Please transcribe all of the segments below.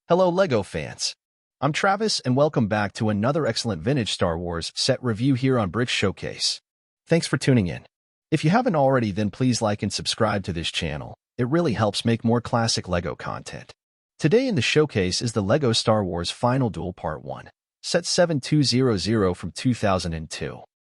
Hello, LEGO fans. I'm Travis, and welcome back to another excellent vintage Star Wars set review here on Brick Showcase. Thanks for tuning in. If you haven't already, then please like and subscribe to this channel. It really helps make more classic LEGO content. Today in the showcase is the LEGO Star Wars Final Duel Part 1, set 7200 from 2002.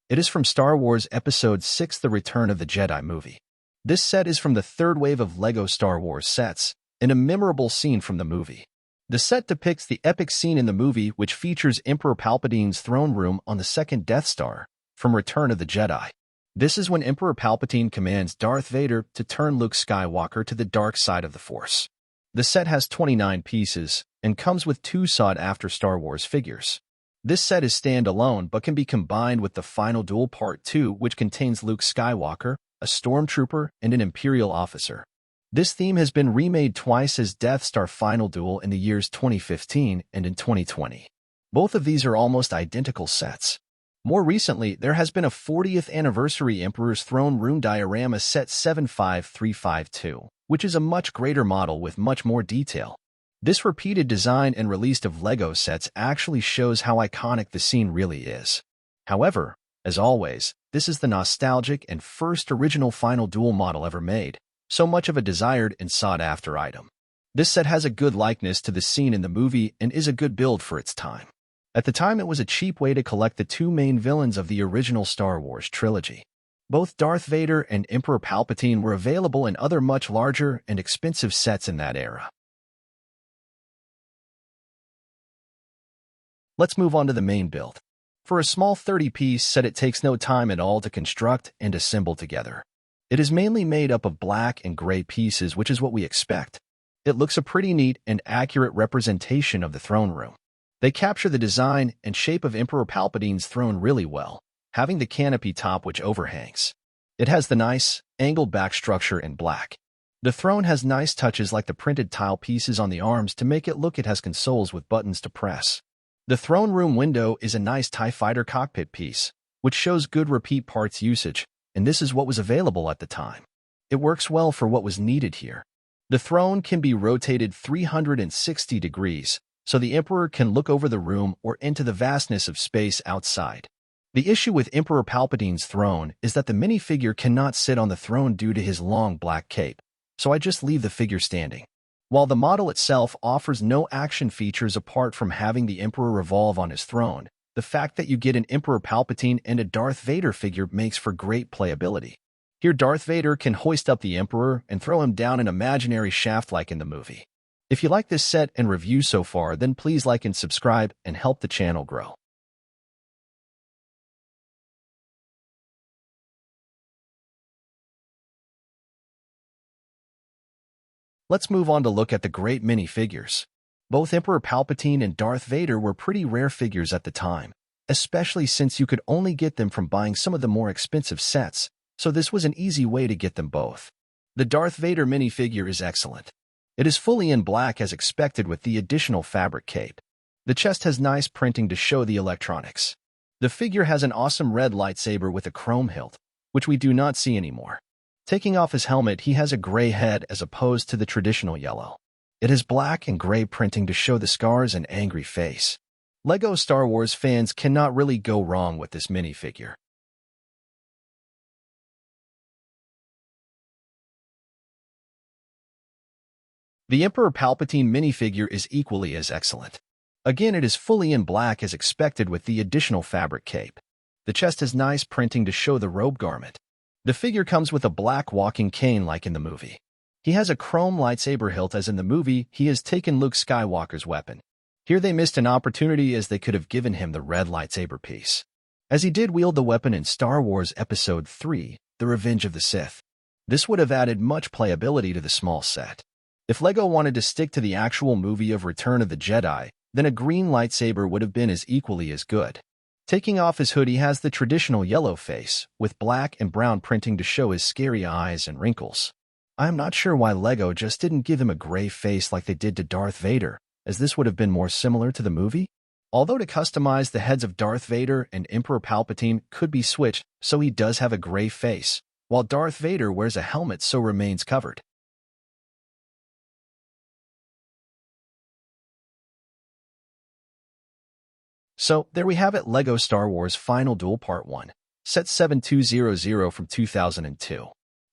It is from Star Wars Episode 6 The Return of the Jedi movie. This set is from the third wave of LEGO Star Wars sets, and a memorable scene from the movie. The set depicts the epic scene in the movie which features Emperor Palpatine's throne room on the second Death Star from Return of the Jedi. This is when Emperor Palpatine commands Darth Vader to turn Luke Skywalker to the dark side of the Force. The set has 29 pieces and comes with two sought-after Star Wars figures. This set is standalone but can be combined with the Final Duel Part 2, which contains Luke Skywalker, a stormtrooper, and an Imperial officer. This theme has been remade twice as Death Star Final Duel in the years 2015 and in 2020. Both of these are almost identical sets. More recently, there has been a 40th anniversary Emperor's Throne Room diorama set 75352, which is a much greater model with much more detail. This repeated design and release of LEGO sets actually shows how iconic the scene really is. However, as always, this is the nostalgic and first original Final Duel model ever made, so much of a desired and sought-after item. This set has a good likeness to the scene in the movie and is a good build for its time. At the time, it was a cheap way to collect the two main villains of the original Star Wars trilogy. Both Darth Vader and Emperor Palpatine were available in other much larger and expensive sets in that era. Let's move on to the main build. For a small 30-piece set, it takes no time at all to construct and assemble together. It is mainly made up of black and gray pieces, which is what we expect. It looks a pretty neat and accurate representation of the throne room. They capture the design and shape of Emperor Palpatine's throne really well, having the canopy top which overhangs. It has the nice, angled back structure in black. The throne has nice touches like the printed tile pieces on the arms to make it look it has consoles with buttons to press. The throne room window is a nice TIE Fighter cockpit piece, which shows good repeat parts usage, and this is what was available at the time. It works well for what was needed here. The throne can be rotated 360 degrees, so the Emperor can look over the room or into the vastness of space outside. The issue with Emperor Palpatine's throne is that the minifigure cannot sit on the throne due to his long black cape, so I just leave the figure standing. While the model itself offers no action features apart from having the Emperor revolve on his throne, the fact that you get an Emperor Palpatine and a Darth Vader figure makes for great playability. Here, Darth Vader can hoist up the Emperor and throw him down an imaginary shaft like in the movie. If you like this set and review so far, then please like and subscribe and help the channel grow. Let's move on to look at the great minifigures. Both Emperor Palpatine and Darth Vader were pretty rare figures at the time, especially since you could only get them from buying some of the more expensive sets, so this was an easy way to get them both. The Darth Vader minifigure is excellent. It is fully in black as expected with the additional fabric cape. The chest has nice printing to show the electronics. The figure has an awesome red lightsaber with a chrome hilt, which we do not see anymore. Taking off his helmet, he has a gray head as opposed to the traditional yellow. It has black and gray printing to show the scars and angry face. LEGO Star Wars fans cannot really go wrong with this minifigure. The Emperor Palpatine minifigure is equally as excellent. Again, it is fully in black as expected with the additional fabric cape. The chest has nice printing to show the robe garment. The figure comes with a black walking cane like in the movie. He has a chrome lightsaber hilt as in the movie. He has taken Luke Skywalker's weapon. Here they missed an opportunity as they could have given him the red lightsaber piece, as he did wield the weapon in Star Wars Episode 3, The Revenge of the Sith. This would have added much playability to the small set. If LEGO wanted to stick to the actual movie of Return of the Jedi, then a green lightsaber would have been equally as good. Taking off his hood, he has the traditional yellow face, with black and brown printing to show his scary eyes and wrinkles. I am not sure why LEGO just didn't give him a gray face like they did to Darth Vader, as this would have been more similar to the movie. Although to customize the heads of Darth Vader and Emperor Palpatine could be switched, so he does have a gray face, while Darth Vader wears a helmet so remains covered. So, there we have it, LEGO Star Wars Final Duel Part 1, Set 7200 from 2002.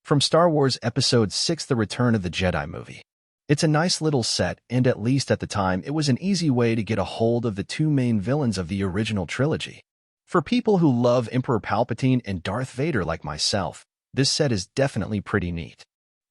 From Star Wars Episode 6 The Return of the Jedi movie. It's a nice little set, and at least at the time, it was an easy way to get a hold of the two main villains of the original trilogy. For people who love Emperor Palpatine and Darth Vader like myself, this set is definitely pretty neat.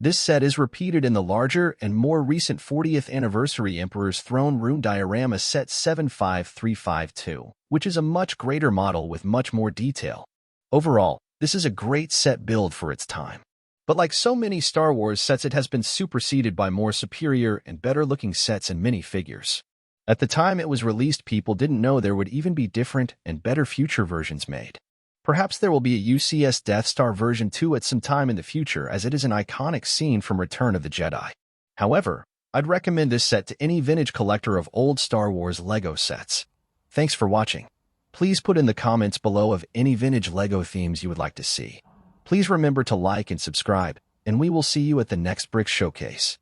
This set is repeated in the larger and more recent 40th Anniversary Emperor's Throne Room Diorama Set 75352, which is a much greater model with much more detail. Overall, this is a great set build for its time. But like so many Star Wars sets, it has been superseded by more superior and better-looking sets and minifigures. At the time it was released, people didn't know there would even be different and better future versions made. Perhaps there will be a UCS Death Star version 2 at some time in the future, as it is an iconic scene from Return of the Jedi. However, I'd recommend this set to any vintage collector of old Star Wars LEGO sets. Thanks for watching. Please put in the comments below of any vintage LEGO themes you would like to see. Please remember to like and subscribe, and we will see you at the next Brick Showcase.